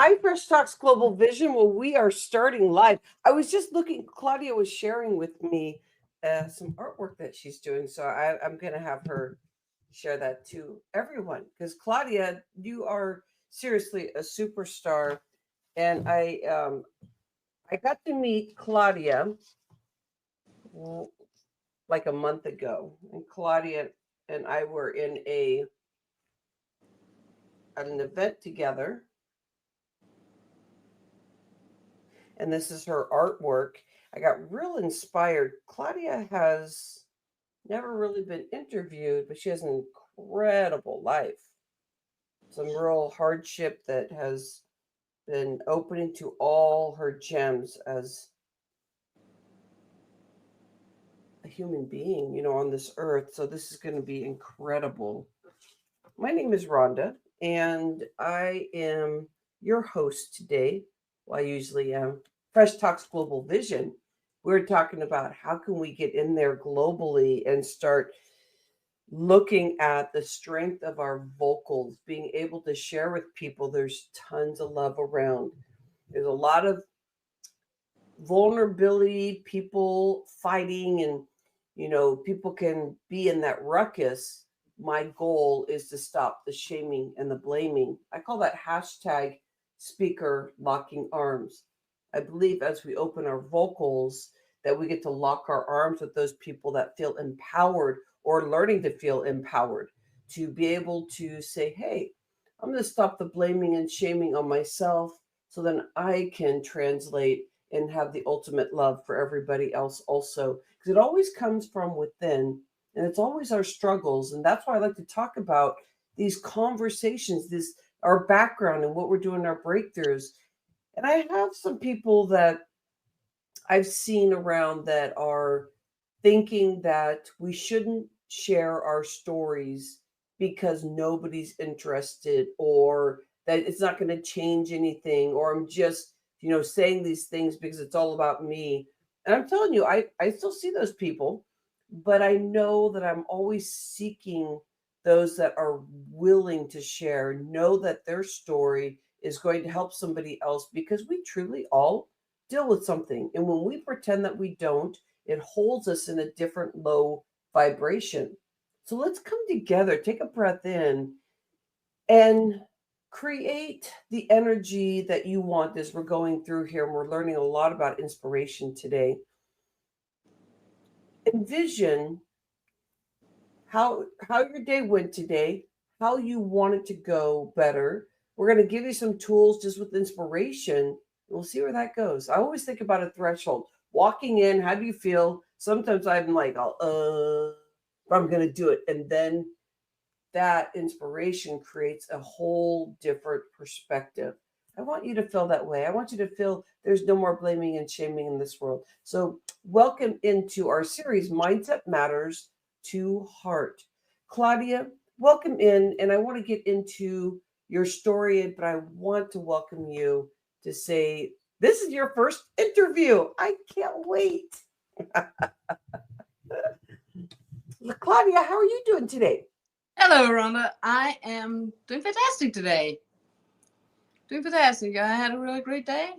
Hi, Fresh Talks Global Vision. Well, we are starting live. I was just looking, Claudia was sharing with me some artwork that she's doing. So I'm going to have her share that to everyone because Claudia, you are seriously a superstar. And I got to meet Claudia mm, like a month ago. And Claudia and I were in at an event together, and this is her artwork. I got real inspired. Claudia has never really been interviewed, but she has an incredible life. Some real hardship that has been opening to all her gems as a human being, on this earth. So this is going to be incredible. My name is Rhonda, and I am your host today. Well, I usually am. Fresh Talks Global Vision. We're talking about how can we get in there globally and start looking at the strength of our vocals, being able to share with people. There's tons of love around. There's a lot of vulnerability, people fighting, and people can be in that ruckus. My goal is to stop the shaming and the blaming. I call that hashtag speaker locking arms. I believe as we open our vocals that we get to lock our arms with those people that feel empowered or learning to feel empowered, to be able to say, hey, I'm going to stop the blaming and shaming on myself so then I can translate and have the ultimate love for everybody else also, because it always comes from within, and it's always our struggles. And that's why I like to talk about these conversations, this our background and what we're doing, our breakthroughs. And I have some people that I've seen around that are thinking that we shouldn't share our stories because nobody's interested, or that it's not going to change anything, or I'm just, saying these things because it's all about me. And I'm telling you, I still see those people, but I know that I'm always seeking those that are willing to share, know that their story is going to help somebody else, because we truly all deal with something. And when we pretend that we don't, it holds us in a different low vibration. So let's come together, take a breath in, and create the energy that you want as we're going through here. And we're learning a lot about inspiration today. Envision how your day went today, how you want it to go better. We're going to give you some tools just with inspiration, and we'll see where that goes. I always think about a threshold. Walking in, how do you feel? Sometimes I'm like, but I'm going to do it. And then that inspiration creates a whole different perspective. I want you to feel that way. I want you to feel there's no more blaming and shaming in this world. So, welcome into our series, Mindset Matters to Heart. Claudia, welcome in. And I want to get into your story, but I want to welcome you to say, this is your first interview. I can't wait. Claudia, how are you doing today? Hello, Rhonda. I am doing fantastic today. Doing fantastic. I had a really great day.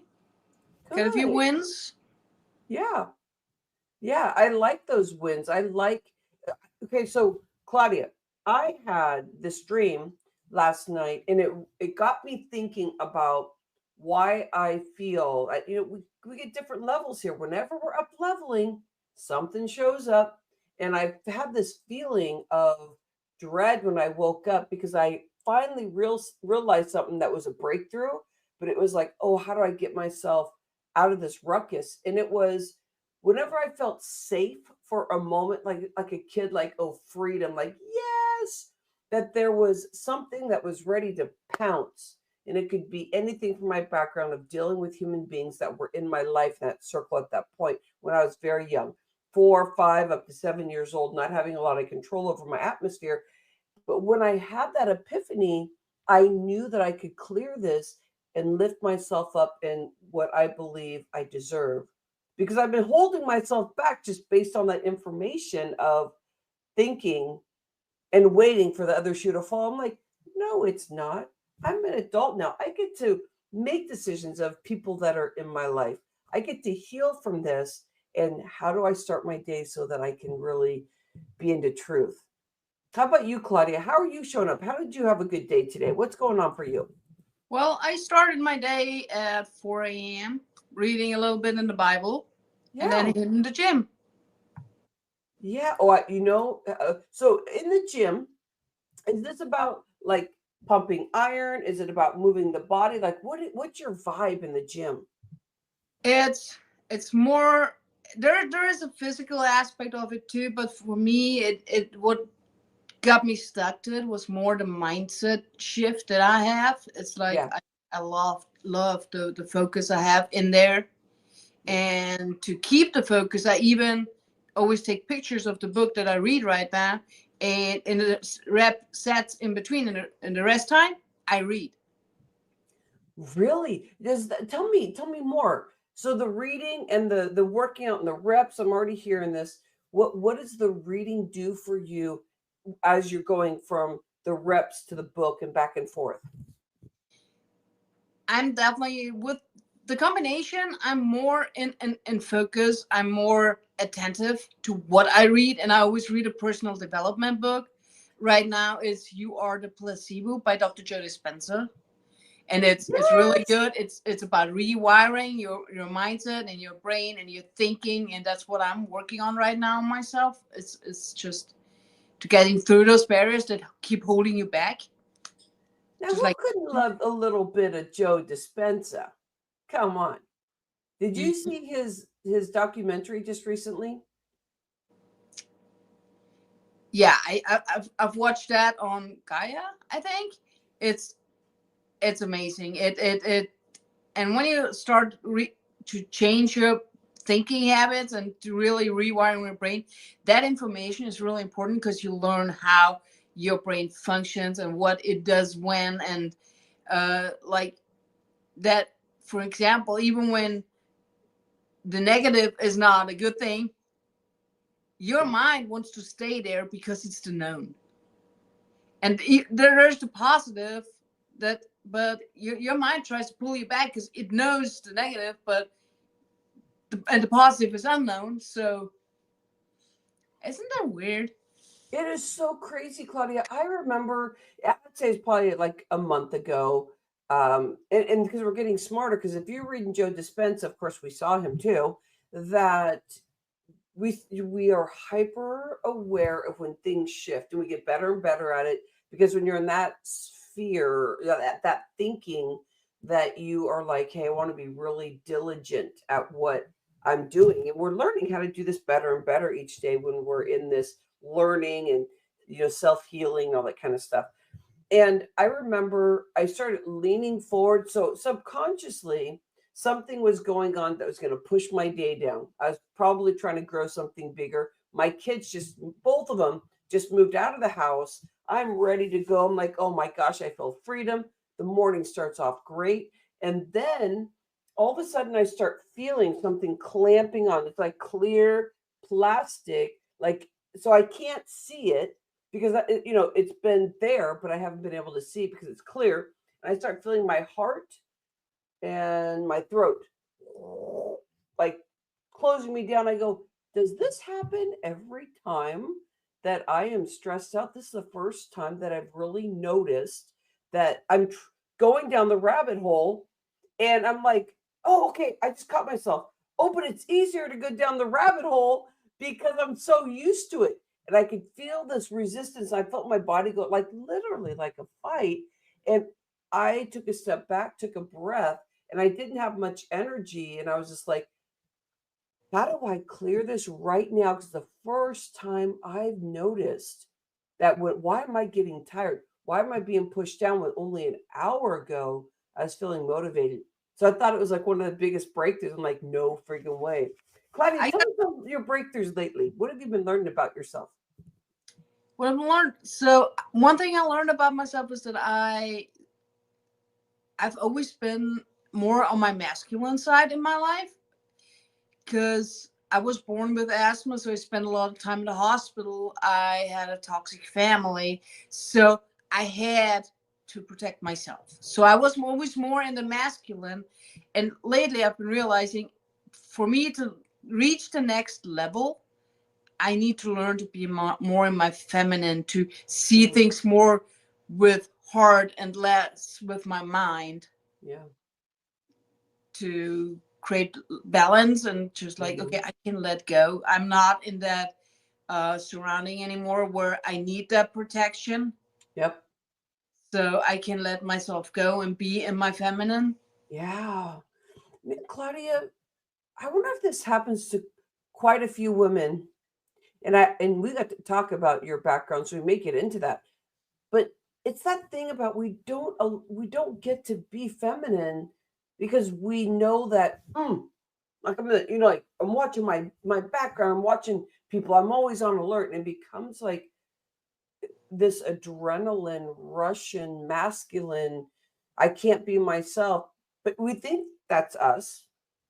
Got a few Good. wins. Yeah. Yeah, I like those wins. Okay, so Claudia, I had this dream last night, and it got me thinking about why I feel, we get different levels here. Whenever we're up leveling, something shows up, and I had this feeling of dread when I woke up because I finally realized something that was a breakthrough, but it was like, oh, how do I get myself out of this ruckus? And it was whenever I felt safe for a moment, like a kid, like, oh, freedom, like, yes, that there was something that was ready to pounce. And it could be anything from my background of dealing with human beings that were in my life in that circle at that point when I was very young, 4, 5, up to 7 years old, not having a lot of control over my atmosphere. But when I had that epiphany, I knew that I could clear this and lift myself up in what I believe I deserve, because I've been holding myself back just based on that information of thinking and waiting for the other shoe to fall. I'm like, no, it's not. I'm an adult now. I get to make decisions of people that are in my life. I get to heal from this. And how do I start my day so that I can really be into truth? How about you, Claudia? How are you showing up? How did you have a good day today? What's going on for you? Well, I started my day at 4 a.m., reading a little bit in the Bible, and then Yeah. hitting the gym. Yeah. Oh, so in the gym, is this about like pumping iron? Is it about moving the body? Like what's your vibe in the gym? It's more there is a physical aspect of it too, but for me it what got me stuck to it was more the mindset shift that I have. It's like Yeah. I love the focus I have in there. And to keep the focus, I even always take pictures of the book that I read right now, and in the rep sets in between in the rest time I read. Really? Tell me more. So the reading and the working out and the reps, I'm already hearing this. What does the reading do for you as you're going from the reps to the book and back and forth? I'm definitely with the combination. I'm more in focus. I'm more attentive to what I read, and I always read a personal development book. Right now is "You Are the Placebo" by Dr. Joe Dispenza, and it's really What? good. It's about rewiring your mindset and your brain and your thinking, and that's what I'm working on right now myself. It's just to getting through those barriers that keep holding you back. Now Just who like couldn't love a little bit of Joe Dispenza? Come on. Did you, you see his documentary just recently? yeah, I've watched that on Gaia. I think it's it's amazing. It and when you start to change your thinking habits and to really rewiring your brain, that information is really important because you learn how your brain functions and what it does when and like that. For example, even when the negative is not a good thing, your mind wants to stay there because it's the known. And there's the positive that, but your mind tries to pull you back because it knows the negative, but and the positive is unknown. So isn't that weird? It is so crazy, Claudia. I remember, I'd say it's probably like a month ago. And because we're getting smarter, because if you're reading Joe Dispenza, of course, we saw him too, that we are hyper aware of when things shift and we get better and better at it because when you're in that sphere that thinking that you are like, hey, I want to be really diligent at what I'm doing, and we're learning how to do this better and better each day when we're in this learning and self-healing, all that kind of stuff. And I remember I started leaning forward. So subconsciously, something was going on that was going to push my day down. I was probably trying to grow something bigger. My kids just, both of them, just moved out of the house. I'm ready to go. I'm like, oh my gosh, I feel freedom. The morning starts off great. And then all of a sudden, I start feeling something clamping on. It's like clear plastic, like, so I can't see it because it's been there, but I haven't been able to see it because it's clear. And I start feeling my heart and my throat like closing me down. I go, does this happen every time that I am stressed out? This is the first time that I've really noticed that I'm going down the rabbit hole, and I'm like, oh, okay, I just caught myself. Oh, but it's easier to go down the rabbit hole because I'm so used to it. And I could feel this resistance. I felt my body go like literally like a fight. And I took a step back, took a breath, and I didn't have much energy. And I was just like, how do I clear this right now? Because the first time I've noticed that why am I getting tired? Why am I being pushed down when only an hour ago I was feeling motivated? So I thought it was like one of the biggest breakthroughs. I'm like, no freaking way. Claudia, I tell me some of your breakthroughs lately. What have you been learning about yourself? what I've learned. So one thing I learned about myself is that I've always been more on my masculine side in my life because I was born with asthma, so I spent a lot of time in the hospital. I had a toxic family, so I had to protect myself. So I was always more in the masculine. And lately I've been realizing for me to reach the next level, I need to learn to be more in my feminine, to see Mm. things more with heart and less with my mind, Yeah. to create balance and just like, Hmm. okay, I can let go. I'm not in that surrounding anymore where I need that protection. Yep. So I can let myself go and be in my feminine. Yeah. Claudia, I wonder if this happens to quite a few women. And we got to talk about your background, so we may get into that. But it's that thing about we don't get to be feminine because we know that like like I'm watching my background, I'm watching people, I'm always on alert, and it becomes like this adrenaline Russian masculine. I can't be myself, but we think that's us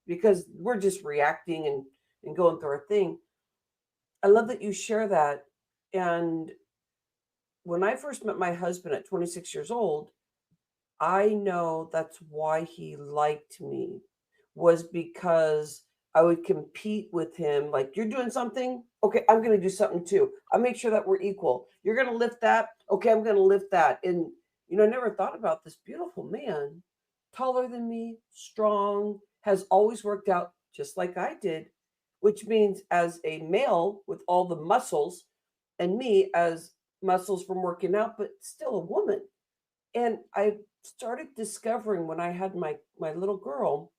because we're just reacting and going through our thing. I love that you share that. And when I first met my husband at 26 years old, I know that's why he liked me, was because I would compete with him. Like, you're doing something, okay, I'm going to do something too. I make sure that we're equal. You're going to lift that, okay, I'm going to lift that. And, I never thought about this beautiful man, taller than me, strong, has always worked out just like I did, which means as a male with all the muscles, and me as muscles from working out, but still a woman. And I started discovering when I had my little girl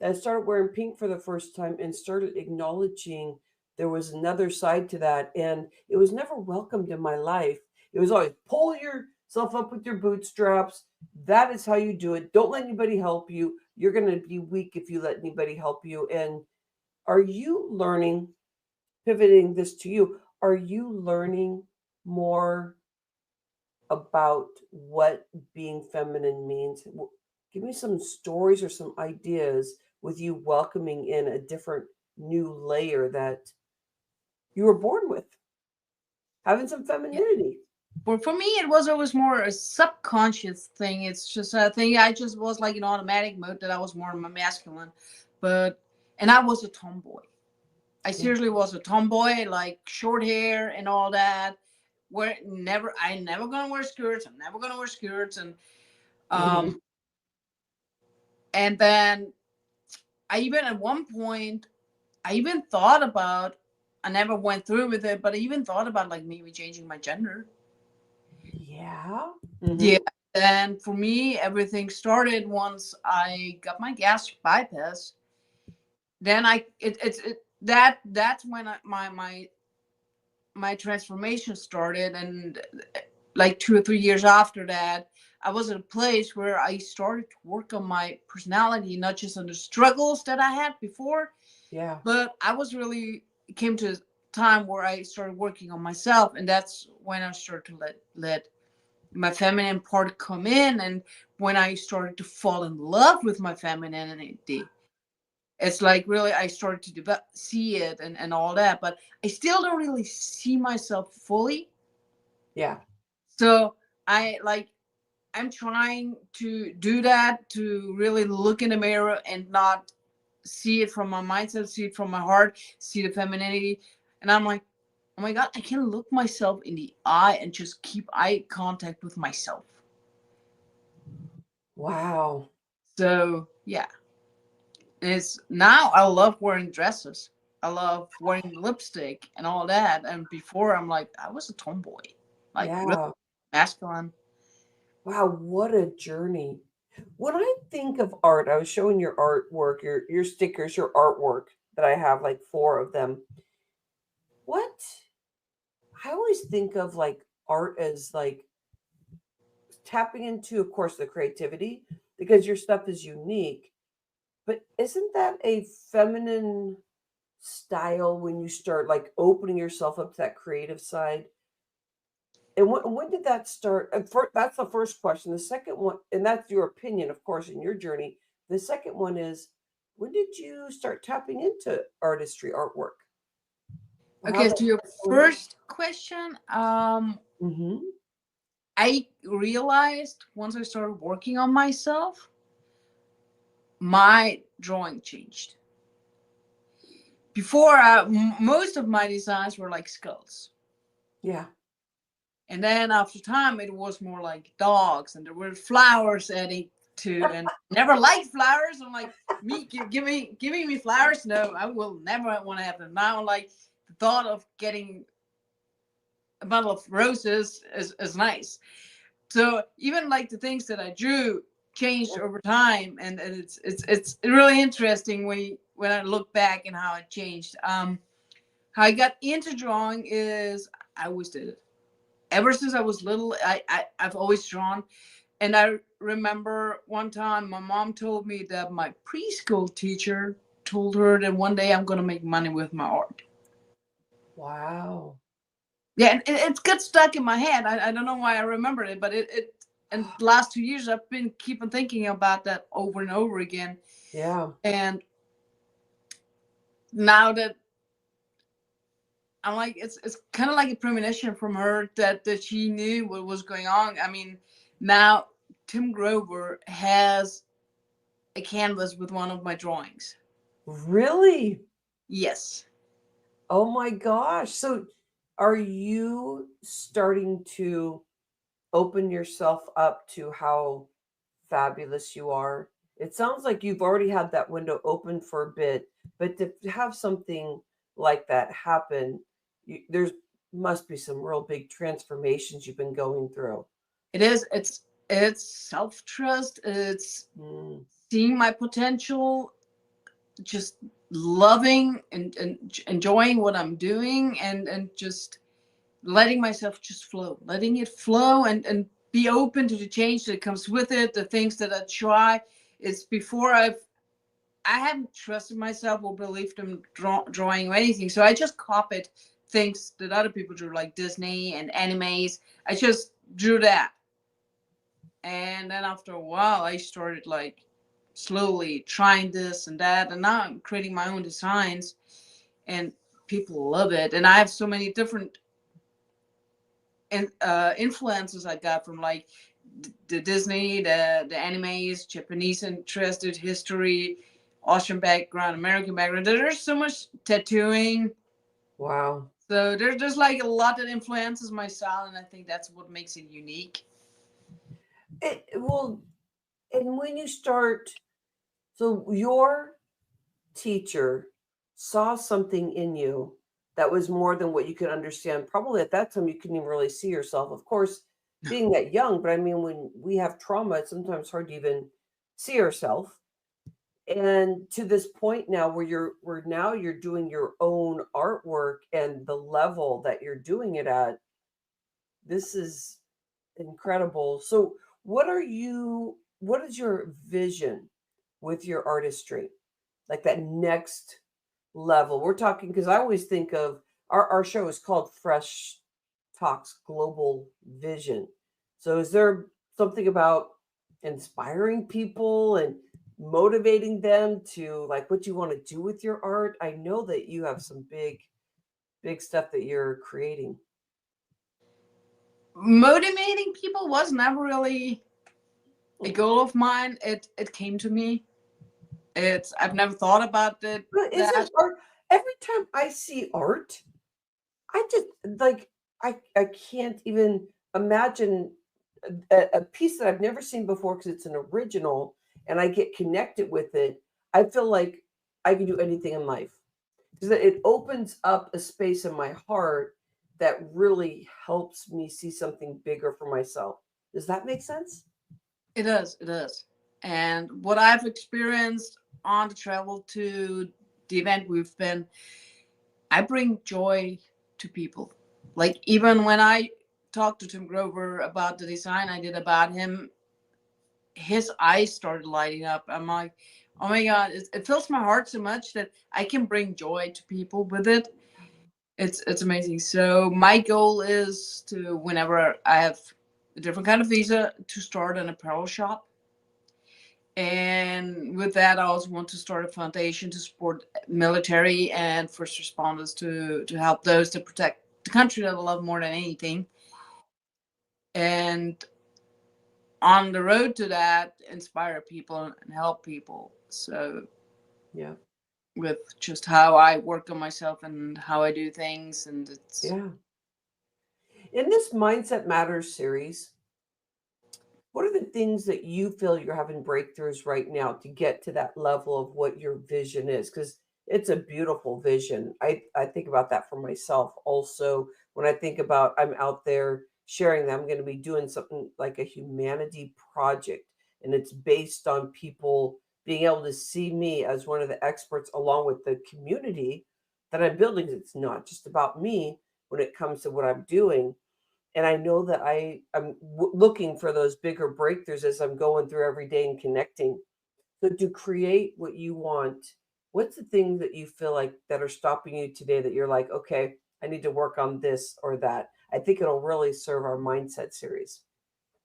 that I started wearing pink for the first time and started acknowledging there was another side to that. And it was never welcomed in my life. It was always pull yourself up with your bootstraps. That is how you do it. Don't let anybody help you. You're going to be weak if you let anybody help you. And are you learning, pivoting this to you, are you learning more about what being feminine means? Give me some stories or some ideas with you welcoming in a different new layer that you were born with, having some Yeah. femininity. For me, it was always more a subconscious thing. It's just a thing. I just was like in automatic mode that I was more masculine, but and I was a tomboy. I Yeah. seriously was a tomboy, like short hair and all that. I never gonna wear skirts. I'm never gonna wear skirts, Hmm. um, and then I even at one point I even thought about. I never went through with it, but I even thought about like maybe changing my gender. Yeah. Yeah. Hmm. And for me, everything started once I got my gastric bypass. Then that's when my transformation started, and like 2 or 3 years after that, I was at a place where I started to work on my personality, not just on the struggles that I had before, Yeah. but I was really came to a time where I started working on myself, and that's when I started to let my feminine part come in, and when I started to fall in love with my femininity. It's like really I started to see it and all that, but I still don't really see myself fully. Yeah. So I like I'm trying to do that, to really look in the mirror and not see it from my mindset, see it from my heart, see the femininity. And I'm like, oh my God, I can look myself in the eye and just keep eye contact with myself. Wow. So yeah, it's now I love wearing dresses. I love wearing lipstick and all that. And before I'm like, I was a tomboy, like really Yeah. masculine. Wow. What a journey. When I think of art, I was showing your artwork, your stickers, your artwork that I have, like four of them. What I always think of like art as like tapping into, of course, the creativity because your stuff is unique. But isn't that a feminine style when you start like opening yourself up to that creative side? And when did that start? That's the first question. The second one, and that's your opinion, of course, in your journey. The second one is, when did you start tapping into artistry, artwork? How Okay, that so your started going on? first question, Mm-hmm. I realized once I started working on myself, my drawing changed. Before, most of my designs were like skulls. Yeah. And then after time, it was more like dogs, and there were flowers adding to, and never liked flowers. I'm like, giving me flowers. No, I will never want to have them. Now, like the thought of getting a bundle of roses is nice. So even like the things that I drew changed over time, and it's really interesting when I look back and how it changed. How I got into drawing is I always did it. Ever since I was little, I've always drawn. And I remember one time my mom told me that my preschool teacher told her that one day I'm going to make money with my art. Wow. Yeah, and it got stuck in my head. I don't know why I remember it, but it and the last 2 years I've been keeping thinking about that over and over again. Yeah. And now that I'm like, it's kind of like a premonition from her that she knew what was going on. I mean, now Tim Grover has a canvas with one of my drawings. Really? Yes, Oh my gosh. So are you starting to open yourself up to how fabulous you are? It sounds like you've already had that window open for a bit, but to have something like that happen, there's must be some real big transformations you've been going through. it is. It's self trust. It's Mm, seeing my potential, just loving and enjoying what I'm doing, and just letting myself just flow, letting it flow, and be open to the change that comes with it, the things that I try. It's before I hadn't trusted myself or believed in drawing or anything, so I just copied things that other people drew, like Disney and animes. I just drew that, and then after a while, I started like slowly trying this and that, and now I'm creating my own designs, and people love it. And I have so many different influences I got from like the Disney, the animes, Japanese interested history, Austrian background, American background. There's so much tattooing. wow. So there's like a lot that influences my style, and I think that's what makes it unique. Well, and when you start, so your teacher saw something in you that was more than what you could understand. Probably at that time, you couldn't even really see yourself. Of course, being that young, but I mean, when we have trauma, it's sometimes hard to even see ourselves. And to this point now, where now you're doing your own artwork and the level that you're doing it at, this is incredible. So, what is your vision with your artistry? Like that next level. We're talking because I always think of our show is called Fresh Talks Global Vision. So is there something about inspiring people and motivating them to like what you want to do with your art? I know that you have some big stuff that you're creating. Motivating people was never really a goal of mine. It came to me. It's I've never thought about it But that. isn't art every time I see art, I just like I can't even imagine a piece that I've never seen before because it's an original and I get connected with it. I feel like I can do anything in life because it opens up a space in my heart that really helps me see something bigger for myself. Does that make sense? It does. It does. And what I've experienced on the travel to the event we've been, I bring joy to people. Like even when I talked to Tim Grover about the design I did about him, his eyes started lighting up. I'm like, oh my God, it fills my heart so much that I can bring joy to people with it. It's amazing. So my goal is to, whenever I have a different kind of visa, to start an apparel shop. And with that, I also want to start a foundation to support military and first responders to help those to protect the country that I love more than anything. and on the road to that, inspire people and help people. So Yeah. with just how I work on myself and how I do things, and it's Yeah. In this Mindset Matters series, what are the things that you feel you're having breakthroughs right now to get to that level of what your vision is? Because it's a beautiful vision. I think about that for myself also. When I think about I'm out there sharing that I'm going to be doing something like a humanity project, and it's based on people being able to see me as one of the experts along with the community that I'm building. It's not just about me when it comes to what I'm doing, and I know that I'm looking for those bigger breakthroughs as I'm going through every day and connecting. So to create what you want, what's the thing that you feel like that are stopping you today that you're like, okay, I need to work on this or that? I think it'll really serve our mindset series.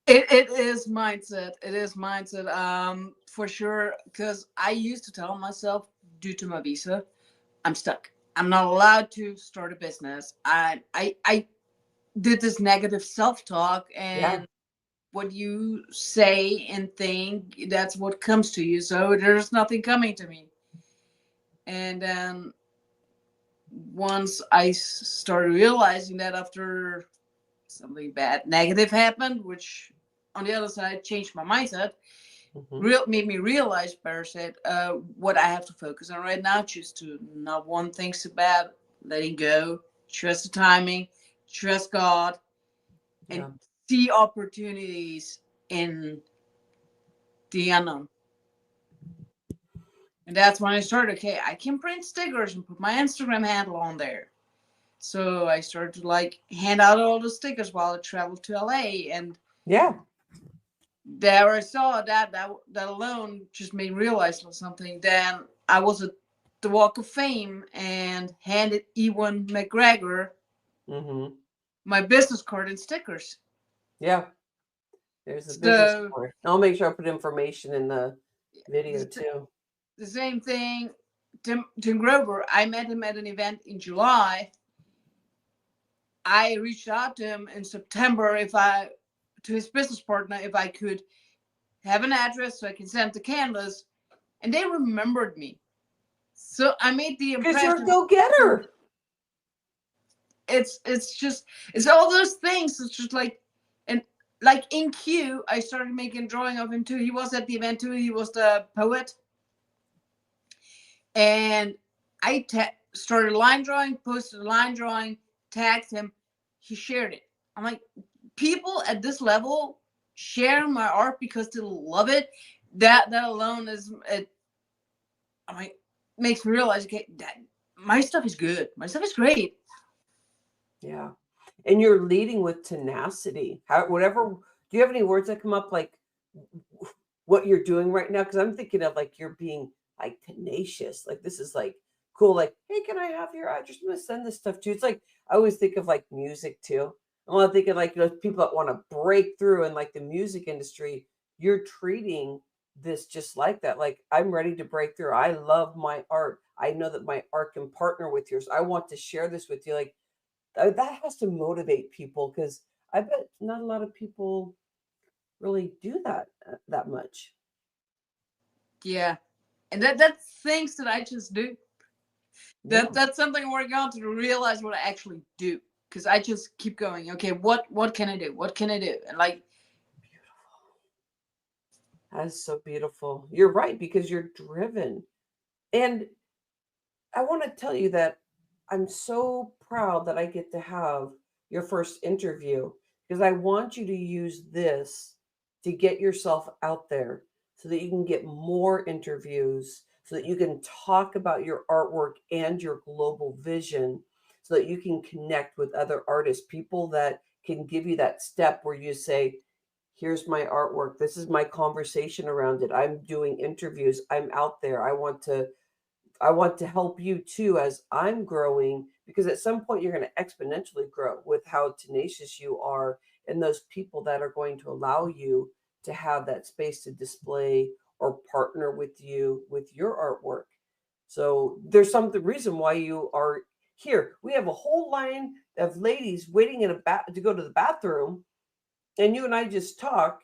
it is mindset. It is mindset. For sure. Because I used to tell myself, due to my visa, I'm stuck. I'm not allowed to start a business. I did this negative self talk, Yeah. and what you say and think, that's what comes to you. So there's nothing coming to me. And then once I started realizing that after something bad, negative happened, which on the other side changed my mindset, Hmm. made me realize, Parasite, what I have to focus on right now. Just to not want things so bad, letting go, trust the timing, trust God, and Yeah. see opportunities in the unknown. And that's when I started, okay, I can print stickers and put my Instagram handle on there. So I started to like hand out all the stickers while I traveled to LA, and Yeah. there I saw that alone just made me realize something. Then I was at the Walk of Fame and handed Ewan McGregor Hmm. my business card and stickers. Yeah. There's the business So part. I'll make sure I put information in the video the, too. the same thing. Tim Grover, I met him at an event in July. I reached out to him in September, if I to his business partner, if I could have an address so I can send the canvas, and they remembered me. So I made the Because you're a impression. go getter. It's just, it's all those things. It's just like, and like in Q, I started making a drawing of him too. He was at the event too. He was the poet, and started line drawing, posted a line drawing, tagged him. He shared it. I'm like, people at this level share my art because they love it. That alone is it. I mean, makes me realize, okay, that my stuff is good. My stuff is great. Yeah. And you're leading with tenacity. How, whatever, do you have any words that come up like what you're doing right now? Because I'm thinking of like you're being like tenacious. Like this is like cool. Like, hey, can I have your address? I'm gonna send this stuff to you. It's like I always think of like music too. I'm thinking like people that want to break through in like the music industry. You're treating this just like that. Like I'm ready to break through. I love my art. I know that my art can partner with yours. I want to share this with you. Like that has to motivate people because I bet not a lot of people really do that that much. Yeah, and that's things that I just do. Yeah, That's something I'm working on to realize what I actually do. Because I just keep going. Okay, what can I do? What can I do? And like, that's so beautiful. You're right because you're driven. And I want to tell you that I'm so proud that I get to have your first interview because I want you to use this to get yourself out there so that you can get more interviews, so that you can talk about your artwork and your global vision, so that you can connect with other artists, people that can give you that step where you say, here's my artwork. This is my conversation around it. I'm doing interviews. I'm out there. I want to help you too as I'm growing because at some point you're going to exponentially grow with how tenacious you are and those people that are going to allow you to have that space to display or partner with you with your artwork. So there's some the reason why you are here. We have a whole line of ladies waiting in to go to the bathroom and you and I just talk,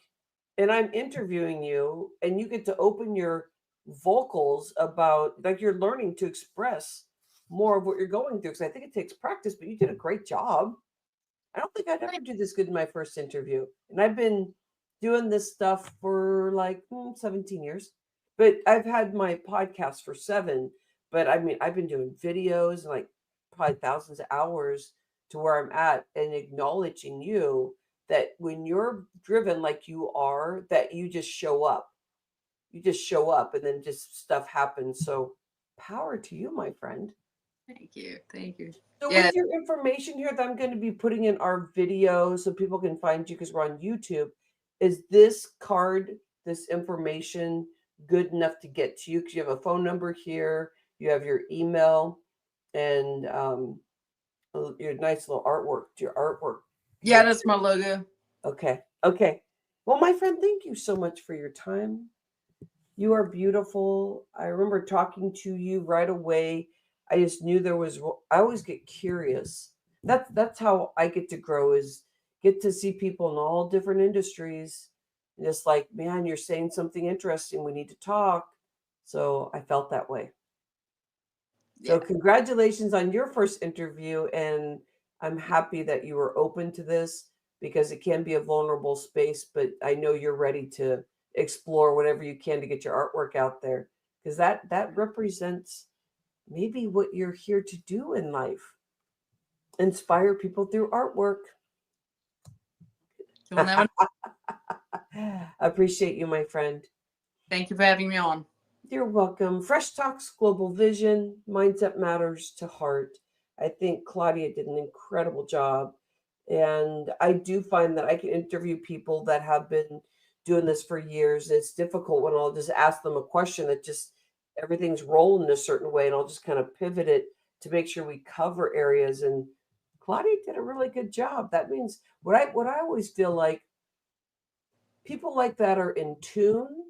and I'm interviewing you, and you get to open your vocals about, like, you're learning to express more of what you're going through. Because I think it takes practice, but you did a great job. I don't think I'd ever do this good in my first interview. And I've been doing this stuff for like 17 years. But I've had my podcast for 7. But I mean, I've been doing videos and like probably thousands of hours to where I'm at, and acknowledging you that when you're driven like you are, that you just show up. You just show up, and then just stuff happens. So power to you, my friend. Thank you. Thank you. So Yeah. with your information here that I'm going to be putting in our video so people can find you because we're on YouTube, is this card, this information good enough to get to you? Because you have a phone number here, you have your email, and your nice little artwork, your artwork Yeah, here. that's my logo. Okay. Okay. Well, my friend, thank you so much for your time. You are beautiful. I remember talking to you right away. I just knew there was. I always get curious. That's how I get to grow, is get to see people in all different industries. And just like, man, you're saying something interesting. We need to talk. So I felt that way. So Yeah. congratulations on your first interview, and I'm happy that you were open to this because it can be a vulnerable space, but I know you're ready to explore whatever you can to get your artwork out there, because that represents maybe what you're here to do in life. Inspire people through artwork. You'll never. Appreciate you, my friend. Thank you for having me on. You're welcome. Fresh Talks, Global Vision, Mindset Matters to Heart. I think Claudia did an incredible job. And I do find that I can interview people that have been doing this for years. It's difficult when I'll just ask them a question that just everything's rolling a certain way, and I'll just kind of pivot it to make sure we cover areas. And Claudia did a really good job. That means what I always feel like, people like that are in tune,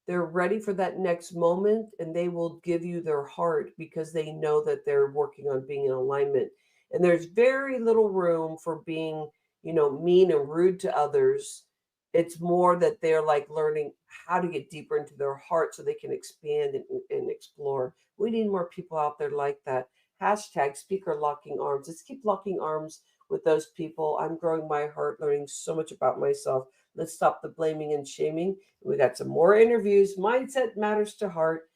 they're ready for that next moment, and they will give you their heart because they know that they're working on being in alignment. And there's very little room for being, mean and rude to others. It's more that they're like learning how to get deeper into their heart so they can expand and explore. We need more people out there like that. Hashtag speaker locking arms. Let's keep locking arms with those people. I'm growing my heart, learning so much about myself. Let's stop the blaming and shaming. We got some more interviews. Mindset Matters to Heart.